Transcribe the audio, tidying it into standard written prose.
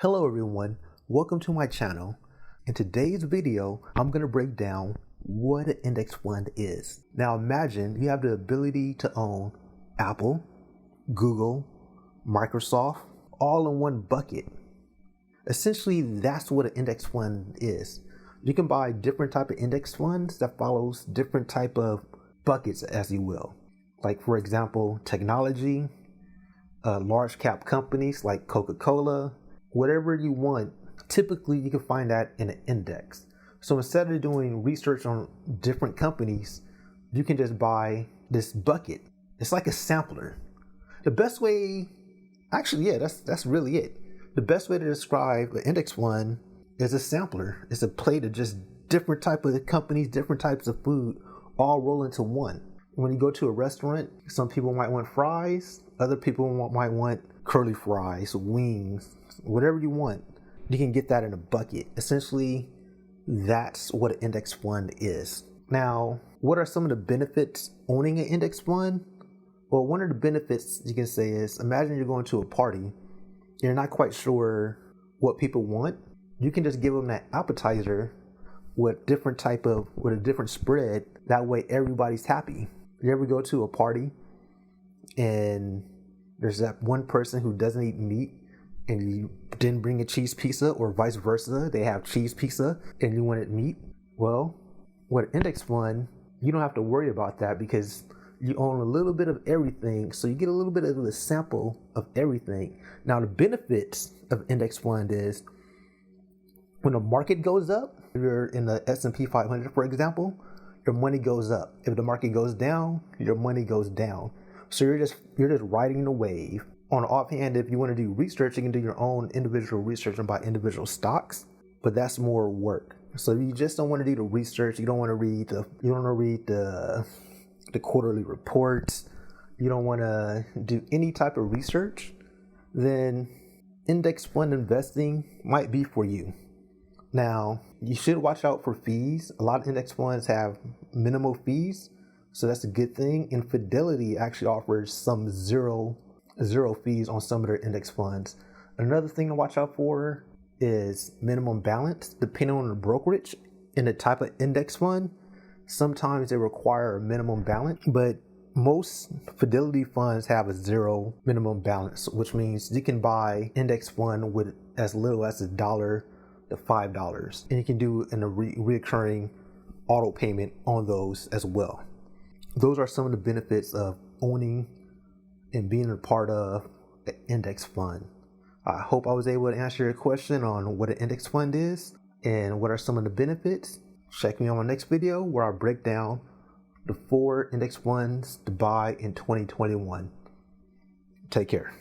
Hello everyone, welcome to my channel. In today's video, I'm going to break down what an index fund is. Now imagine you have the ability to own Apple, Google, Microsoft, all in one bucket. Essentially, that's what an index fund is. You can buy different type of index funds that follows different type of buckets, as you will. Like for example, technology, large cap companies like Coca-Cola, whatever you want, typically you can find that in an index. So instead of doing research on different companies, you can just buy this bucket. It's like a sampler. The best way, actually, yeah, that's really it. The best way to describe an index fund is a sampler. It's a plate of just different type of companies, different types of food, all roll into one. When you go to a restaurant, some people might want fries, other people might want curly fries, wings, whatever you want. You can get that in a bucket. Essentially, that's what an index fund is. Now, what are some of the benefits owning an index fund? Well, one of the benefits you can say is, imagine you're going to a party, you're not quite sure what people want. You can just give them that appetizer with a different spread. That way everybody's happy. You ever go to a party and there's that one person who doesn't eat meat and you didn't bring a cheese pizza, or vice versa, they have cheese pizza and you wanted meat? Well, with an index fund, you don't have to worry about that because you own a little bit of everything, so you get a little bit of a sample of everything. Now, the benefits of index fund is when the market goes up, if you're in the S&P 500, for example, your money goes up. If the market goes down, your money goes down. So you're just riding the wave. On the offhand, if you want to do research, you can do your own individual research and buy individual stocks, but that's more work. So you just don't want to do the research. You don't want to read the quarterly reports. You don't want to do any type of research. Then index fund investing might be for you. Now, you should watch out for fees. A lot of index funds have minimal fees, so that's a good thing. And Fidelity actually offers some zero fees on some of their index funds. Another thing to watch out for is minimum balance. Depending on the brokerage and the type of index fund, sometimes they require a minimum balance, but most Fidelity funds have a zero minimum balance, which means you can buy index fund with as little as $1 to $5, and you can do a reoccurring auto payment on those as well. Those are some of the benefits of owning and being a part of an index fund. I hope I was able to answer your question on what an index fund is and what are some of the benefits. Check me on my next video where I break down the 4 index funds to buy in 2021. Take care.